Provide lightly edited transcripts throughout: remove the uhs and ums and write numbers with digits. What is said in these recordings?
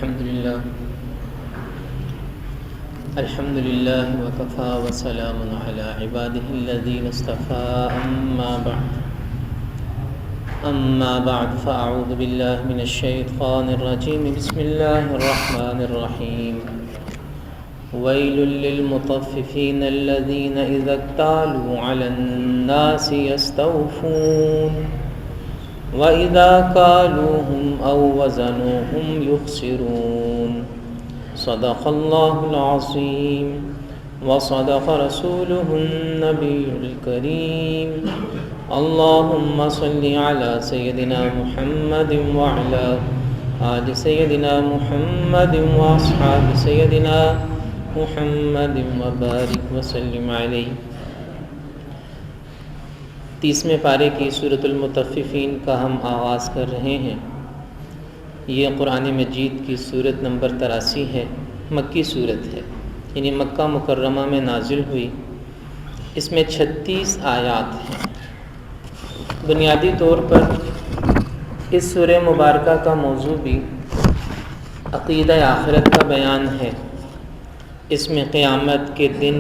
الحمد لله وكفى وسلام على عباده الذين اصطفى أما بعد فأعوذ بالله من الشيطان الرجيم بسم الله الرحمن الرحيم ويل للمطففين الذين إذا اكتالوا على الناس يستوفون وإذا كالوهم أو وزنوهم يخسرون صدق الله العظيم وصدق رسوله النبي الكريم اللهم صل على سيدنا محمد وعلى آل سيدنا محمد وأصحاب سيدنا محمد وبارك وسلم علیہ۔ 30ویں پارے کی سورۃ المطففین کا ہم آغاز کر رہے ہیں۔ یہ قرآن مجید کی سورت نمبر 83 ہے، مکی سورت ہے، یعنی مکہ مکرمہ میں نازل ہوئی۔ اس میں 36 آیات ہیں۔ بنیادی طور پر اس سورہ مبارکہ کا موضوع بھی عقیدہ آخرت کا بیان ہے۔ اس میں قیامت کے دن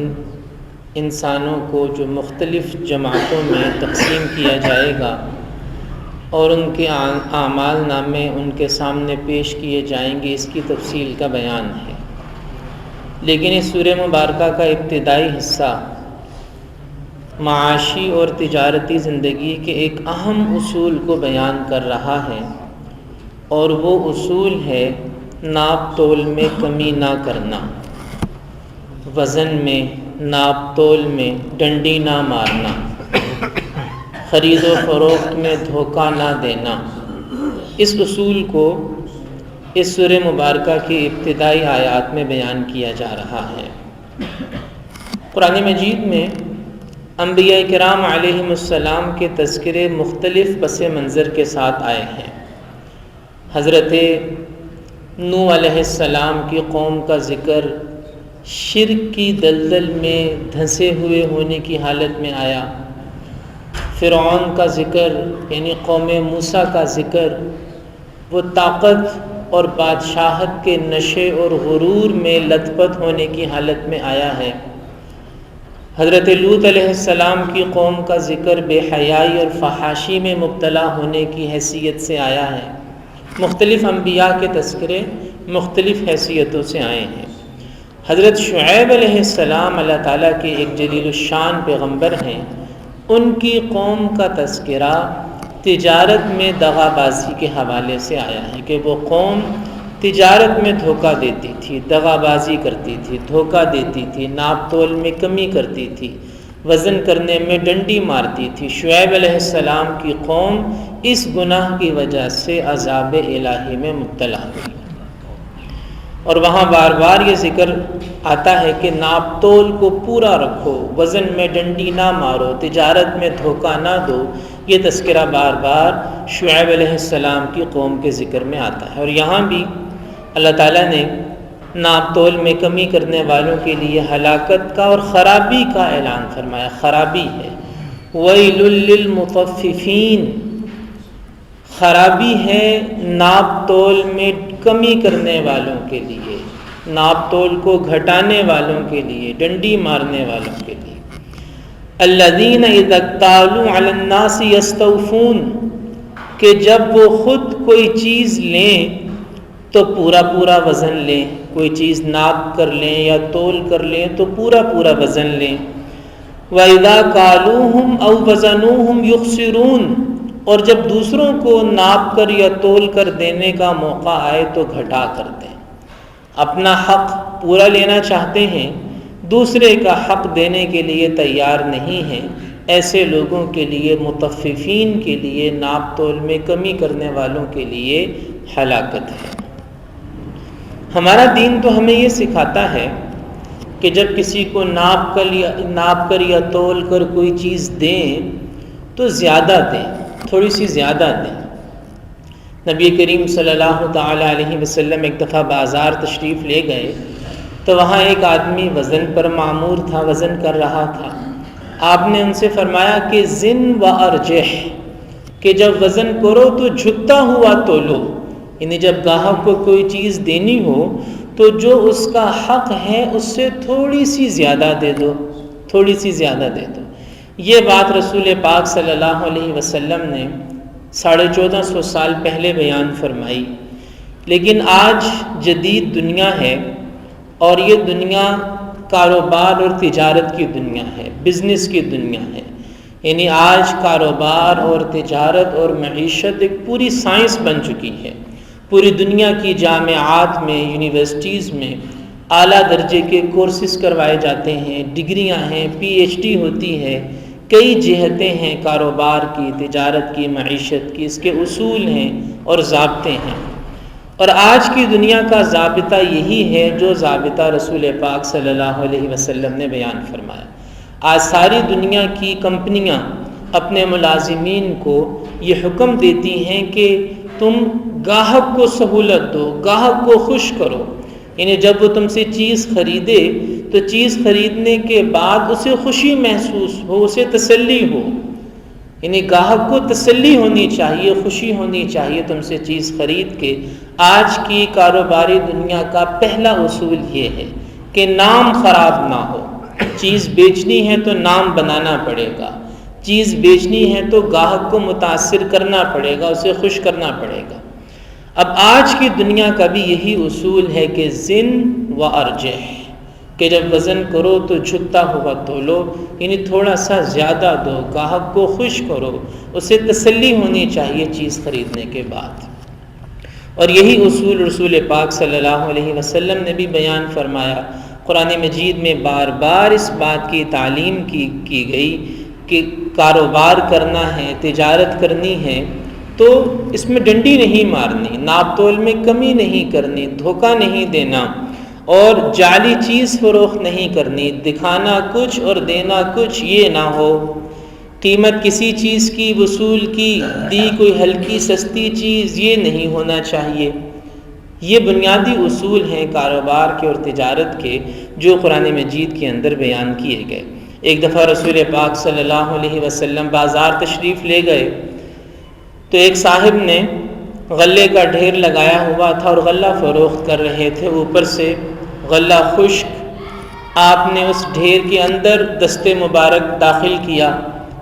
انسانوں کو جو مختلف جماعتوں میں تقسیم کیا جائے گا اور ان کے اعمال نامے ان کے سامنے پیش کیے جائیں گے، اس کی تفصیل کا بیان ہے۔ لیکن اس سورہ مبارکہ کا ابتدائی حصہ معاشی اور تجارتی زندگی کے ایک اہم اصول کو بیان کر رہا ہے، اور وہ اصول ہے ناپ تول میں کمی نہ کرنا، وزن میں، ناپ تول میں ڈنڈی نہ مارنا، خرید و فروخت میں دھوکہ نہ دینا۔ اس اصول کو اس سورہ مبارکہ کی ابتدائی آیات میں بیان کیا جا رہا ہے۔ قرآن مجید میں انبیاء کرام علیہم السلام کے تذکرے مختلف پس منظر کے ساتھ آئے ہیں۔ حضرت نوح علیہ السلام کی قوم کا ذکر شرک کی دلدل میں دھنسے ہوئے ہونے کی حالت میں آیا۔ فرعون کا ذکر یعنی قوم موسیٰ کا ذکر وہ طاقت اور بادشاہت کے نشے اور غرور میں لت پت ہونے کی حالت میں آیا ہے۔ حضرت لوط علیہ السلام کی قوم کا ذکر بے حیائی اور فحاشی میں مبتلا ہونے کی حیثیت سے آیا ہے۔ مختلف انبیاء کے تذکرے مختلف حیثیتوں سے آئے ہیں۔ حضرت شعیب علیہ السلام اللہ تعالیٰ کے ایک جلیل الشان پیغمبر ہیں، ان کی قوم کا تذکرہ تجارت میں دغا بازی کے حوالے سے آیا ہے کہ وہ قوم تجارت میں دھوکہ دیتی تھی، دغا بازی کرتی تھی، دھوکہ دیتی تھی، ناپ تول میں کمی کرتی تھی، وزن کرنے میں ڈنڈی مارتی تھی۔ شعیب علیہ السلام کی قوم اس گناہ کی وجہ سے عذاب الہی میں مبتلا ہوئی، اور وہاں بار بار یہ ذکر آتا ہے کہ ناپ تول کو پورا رکھو، وزن میں ڈنڈی نہ مارو، تجارت میں دھوکہ نہ دو۔ یہ تذکرہ بار بار شعیب علیہ السلام کی قوم کے ذکر میں آتا ہے، اور یہاں بھی اللہ تعالیٰ نے ناپ تول میں کمی کرنے والوں کے لیے ہلاکت کا اور خرابی کا اعلان فرمایا۔ خرابی ہے، ویل للمطففین، خرابی ہے ناپ تول میں کمی کرنے والوں کے لیے، ناپ تول کو گھٹانے والوں کے لیے، ڈنڈی مارنے والوں کے لیے۔ الذین اذا اکتالوا علی الناس یستوفون، کہ جب وہ خود کوئی چیز لیں تو پورا پورا وزن لیں، کوئی چیز ناپ کر لیں یا تول کر لیں تو پورا پورا وزن لیں۔ وَإِذَا كَالُوهُمْ أَوْ وَزَنُوهُمْ يُخْسِرُونَ، اور جب دوسروں کو ناپ کر یا تول کر دینے کا موقع آئے تو گھٹا کر دیں۔ اپنا حق پورا لینا چاہتے ہیں، دوسرے کا حق دینے کے لیے تیار نہیں ہیں، ایسے لوگوں کے لیے، مطففین کے لیے، ناپ تول میں کمی کرنے والوں کے لیے ہلاکت ہے۔ ہمارا دین تو ہمیں یہ سکھاتا ہے کہ جب کسی کو ناپ کر یا تول کر کوئی چیز دیں تو زیادہ دیں، تھوڑی سی زیادہ دیں۔ نبی کریم صلی اللہ تعالیٰ علیہ وسلم ایک دفعہ بازار تشریف لے گئے تو وہاں ایک آدمی وزن پر معمور تھا، وزن کر رہا تھا۔ آپ نے ان سے فرمایا کہ زن و ارجح، کہ جب وزن کرو تو جھکتا ہوا تولو، یعنی جب گاہک کو کوئی چیز دینی ہو تو جو اس کا حق ہے اس سے تھوڑی سی زیادہ دے دو، تھوڑی سی زیادہ دے دو۔ یہ بات رسول پاک صلی اللہ علیہ وسلم نے 1450 سال پہلے بیان فرمائی، لیکن آج جدید دنیا ہے اور یہ دنیا کاروبار اور تجارت کی دنیا ہے، بزنس کی دنیا ہے۔ یعنی آج کاروبار اور تجارت اور معیشت ایک پوری سائنس بن چکی ہے۔ پوری دنیا کی جامعات میں، یونیورسٹیز میں اعلیٰ درجے کے کورسز کروائے جاتے ہیں، ڈگریاں ہیں، پی ایچ ڈی ہوتی ہے، کئی جہتیں ہیں کاروبار کی، تجارت کی، معیشت کی، اس کے اصول ہیں اور ضابطے ہیں۔ اور آج کی دنیا کا ضابطہ یہی ہے جو ضابطہ رسول پاک صلی اللہ علیہ وسلم نے بیان فرمایا۔ آج ساری دنیا کی کمپنیاں اپنے ملازمین کو یہ حکم دیتی ہیں کہ تم گاہک کو سہولت دو، گاہک کو خوش کرو۔ یعنی جب وہ تم سے چیز خریدے تو چیز خریدنے کے بعد اسے خوشی محسوس ہو، اسے تسلی ہو۔ یعنی گاہک کو تسلی ہونی چاہیے، خوشی ہونی چاہیے تم سے چیز خرید کے۔ آج کی کاروباری دنیا کا پہلا اصول یہ ہے کہ نام خراب نہ ہو۔ چیز بیچنی ہے تو نام بنانا پڑے گا، چیز بیچنی ہے تو گاہک کو متاثر کرنا پڑے گا، اسے خوش کرنا پڑے گا۔ اب آج کی دنیا کا بھی یہی اصول ہے کہ زن و ارجح، کہ جب وزن کرو تو جھکتا ہوا تولو، یعنی تھوڑا سا زیادہ دو، گاہک کو خوش کرو، اسے تسلی ہونی چاہیے چیز خریدنے کے بعد۔ اور یہی اصول رسول پاک صلی اللہ علیہ وسلم نے بھی بیان فرمایا۔ قرآن مجید میں بار بار اس بات کی تعلیم کی گئی کہ کاروبار کرنا ہے، تجارت کرنی ہے تو اس میں ڈنڈی نہیں مارنی، ناپ تول میں کمی نہیں کرنی، دھوکہ نہیں دینا اور جعلی چیز فروخت نہیں کرنی، دکھانا کچھ اور دینا کچھ یہ نہ ہو۔ قیمت کسی چیز کی وصول کی، دی کوئی ہلکی سستی چیز، یہ نہیں ہونا چاہیے۔ یہ بنیادی اصول ہیں کاروبار کے اور تجارت کے جو قرآن مجید کے اندر بیان کیے گئے۔ ایک دفعہ رسول پاک صلی اللہ علیہ وسلم بازار تشریف لے گئے تو ایک صاحب نے غلے کا ڈھیر لگایا ہوا تھا اور غلہ فروخت کر رہے تھے، اوپر سے غلہ خشک۔ آپ نے اس ڈھیر کے اندر دست مبارک داخل کیا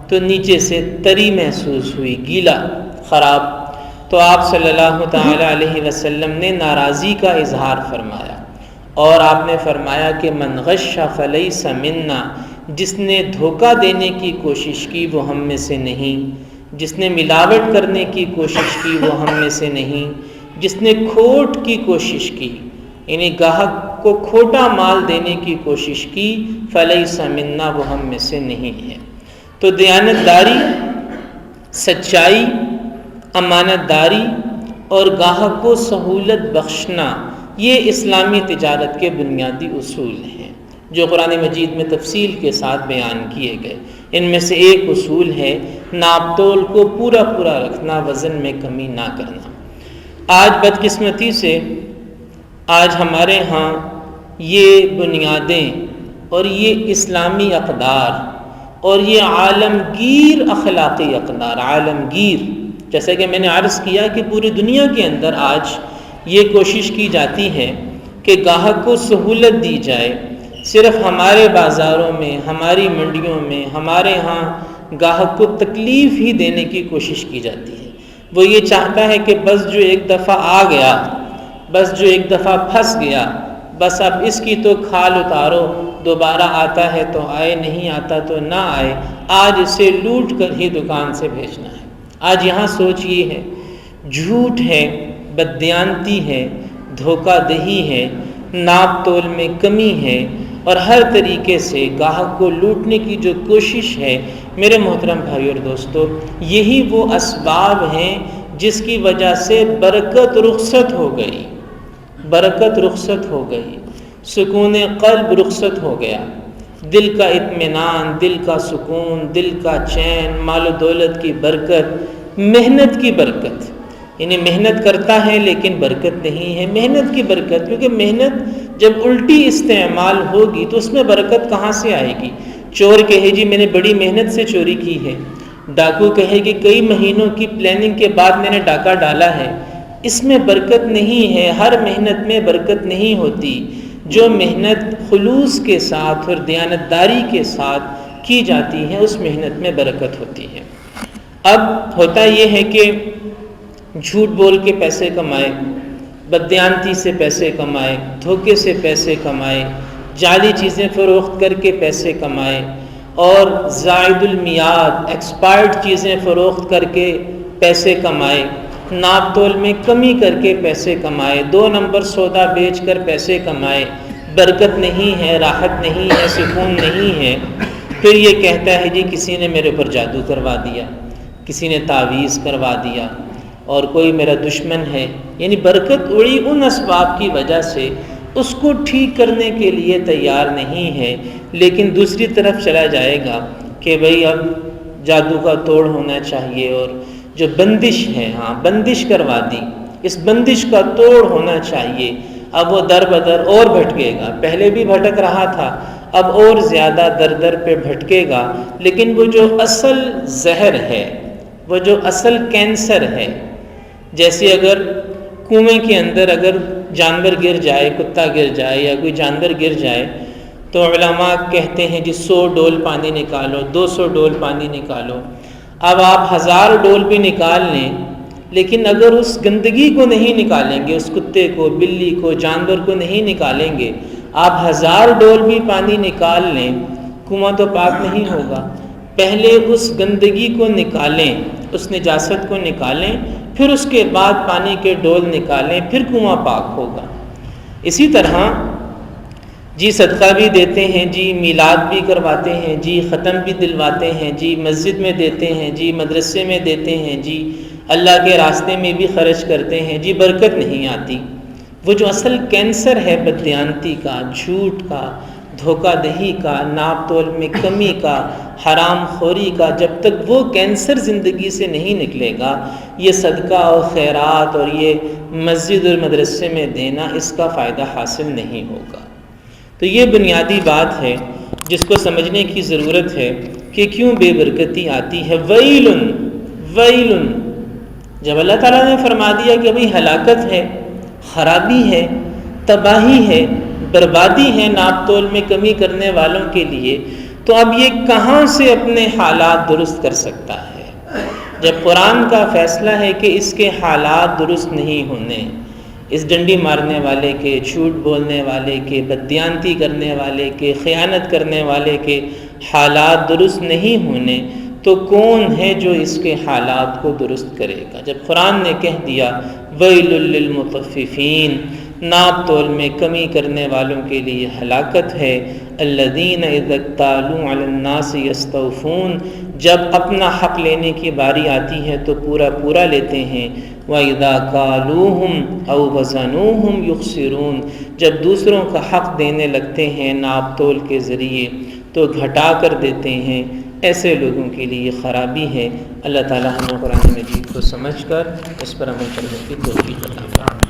تو نیچے سے تری محسوس ہوئی، گیلا، خراب۔ تو آپ صلی اللہ تعالی علیہ وسلم نے ناراضی کا اظہار فرمایا اور آپ نے فرمایا کہ من غش فلیس منا، جس نے دھوکہ دینے کی کوشش کی وہ ہم میں سے نہیں، جس نے ملاوٹ کرنے کی کوشش کی وہ ہم میں سے نہیں، جس نے کھوٹ کی کوشش کی، یعنی گاہک کو کھوٹا مال دینے کی کوشش کی، فلیس منا، وہ ہم میں سے نہیں ہے۔ تو دیانتداری، سچائی، امانت داری اور گاہک کو سہولت بخشنا، یہ اسلامی تجارت کے بنیادی اصول ہیں جو قرآن مجید میں تفصیل کے ساتھ بیان کیے گئے۔ ان میں سے ایک اصول ہے ناپ تول کو پورا رکھنا، وزن میں کمی نہ کرنا۔ آج بدقسمتی سے آج ہمارے ہاں یہ بنیادیں اور یہ اسلامی اقدار اور یہ عالمگیر اخلاقی اقدار، عالمگیر، جیسا کہ میں نے عرض کیا کہ پوری دنیا کے اندر آج یہ کوشش کی جاتی ہے کہ گاہک کو سہولت دی جائے۔ صرف ہمارے بازاروں میں، ہماری منڈیوں میں، ہمارے ہاں گاہک کو تکلیف ہی دینے کی کوشش کی جاتی ہے۔ وہ یہ چاہتا ہے کہ بس جو ایک دفعہ آ گیا، بس جو ایک دفعہ پھنس گیا، بس اب اس کی تو کھال اتارو، دوبارہ آتا ہے تو آئے، نہیں آتا تو نہ آئے، آج اسے لوٹ کر ہی دکان سے بھیجنا ہے۔ آج یہاں سوچ یہ ہے، جھوٹ ہے، بددیانتی ہے، دھوکہ دہی ہے، ناپ تول میں کمی ہے اور ہر طریقے سے گاہک کو لوٹنے کی جو کوشش ہے۔ میرے محترم بھائی اور دوستو، یہی وہ اسباب ہیں جس کی وجہ سے برکت رخصت ہو گئی، برکت رخصت ہو گئی، سکون قلب رخصت ہو گیا، دل کا اطمینان، دل کا سکون، دل کا چین، مال و دولت کی برکت، محنت کی برکت۔ یعنی محنت کرتا ہے لیکن برکت نہیں ہے، محنت کی برکت، کیونکہ محنت جب الٹی استعمال ہوگی تو اس میں برکت کہاں سے آئے گی؟ چور کہے جی میں نے بڑی محنت سے چوری کی ہے، ڈاکو کہے کہ کئی مہینوں کی پلاننگ کے بعد میں نے ڈاکہ ڈالا ہے، اس میں برکت نہیں ہے، ہر محنت میں برکت نہیں ہوتی۔ جو محنت خلوص کے ساتھ اور دیانتداری کے ساتھ کی جاتی ہے اس محنت میں برکت ہوتی ہے۔ اب ہوتا یہ ہے کہ جھوٹ بول کے پیسے کمائے، بددیانتی سے پیسے کمائے، دھوکے سے پیسے کمائے، جعلی چیزیں فروخت کر کے پیسے کمائے، اور زائد المیعاد ایکسپائرڈ چیزیں فروخت کر کے پیسے کمائے، ناپ تول میں کمی کر کے پیسے کمائے، 2 نمبر سودا بیچ کر پیسے کمائے، برکت نہیں ہے، راحت نہیں ہے، سکون نہیں ہے۔ پھر یہ کہتا ہے جی کسی نے میرے اوپر جادو کروا دیا، کسی نے تعویذ کروا دیا، اور کوئی میرا دشمن ہے، یعنی برکت اڑی ان اسباب کی وجہ سے، اس کو ٹھیک کرنے کے لیے تیار نہیں ہے۔ لیکن دوسری طرف چلا جائے گا کہ بھئی اب جادو کا توڑ ہونا چاہیے، اور جو بندش ہے، بندش کروا دی، اس بندش کا توڑ ہونا چاہیے۔ اب وہ در بدر اور بھٹکے گا، پہلے بھی بھٹک رہا تھا، اب اور زیادہ در در پہ بھٹکے گا۔ لیکن وہ جو اصل زہر ہے، وہ جو اصل کینسر ہے، جیسے اگر کنویں کے اندر اگر جانور گر جائے، کتا گر جائے یا کوئی جانور گر جائے، تو علماء کہتے ہیں جی 100 ڈول پانی نکالو، 200 ڈول پانی نکالو۔ اب آپ 1000 ڈول بھی نکال لیں، لیکن اگر اس گندگی کو نہیں نکالیں گے، اس کتے کو، بلی کو، جانور کو نہیں نکالیں گے، آپ 1000 ڈول بھی پانی نکال لیں، کنواں تو پاک نہیں ہوگا۔ پہلے اس گندگی کو نکالیں، اس نجاست کو نکالیں، پھر اس کے بعد پانی کے ڈول نکالیں، پھر کنواں پاک ہوگا۔ اسی طرح جی صدقہ بھی دیتے ہیں، جی میلاد بھی کرواتے ہیں، جی ختم بھی دلواتے ہیں، جی مسجد میں دیتے ہیں، جی مدرسے میں دیتے ہیں، جی اللہ کے راستے میں بھی خرچ کرتے ہیں، جی برکت نہیں آتی۔ وہ جو اصل کینسر ہے بددیانتی کا، جھوٹ کا، دھوکہ دہی کا، ناپ تول میں کمی کا، حرام خوری کا، جب تک وہ کینسر زندگی سے نہیں نکلے گا، یہ صدقہ اور خیرات اور یہ مسجد اور مدرسے میں دینا اس کا فائدہ حاصل نہیں ہوگا۔ تو یہ بنیادی بات ہے جس کو سمجھنے کی ضرورت ہے کہ کیوں بے برکتی آتی ہے۔ ویلن ویلن، جب اللہ تعالیٰ نے فرما دیا کہ بھئی ہلاکت ہے، خرابی ہے، تباہی ہے، بربادی ہے ناپ تول میں کمی کرنے والوں کے لیے، تو اب یہ کہاں سے اپنے حالات درست کر سکتا ہے؟ جب قرآن کا فیصلہ ہے کہ اس کے حالات درست نہیں ہونے، اس ڈنڈی مارنے والے کے، جھوٹ بولنے والے کے، بددیانتی کرنے والے کے، خیانت کرنے والے کے حالات درست نہیں ہونے، تو کون ہے جو اس کے حالات کو درست کرے گا؟ جب قرآن نے کہہ دیا ویل للمطففین، ناپ تول میں کمی کرنے والوں کے لیے ہلاکت ہے، الذین اذا اکتالوا علی الناس یستوفون، جب اپنا حق لینے کی باری آتی ہے تو پورا پورا لیتے ہیں، وَإِذَا كَالُوهُمْ أَوْ وَزَنُوهُمْ يُخْسِرُونَ، جب دوسروں کا حق دینے لگتے ہیں ناپ تول کے ذریعے تو گھٹا کر دیتے ہیں، ایسے لوگوں کے لیے خرابی ہے۔ اللہ تعالی ہمیں قرآن مجید کو سمجھ کر اس پر عمل کرنے کی توفیق عطا فرمائے۔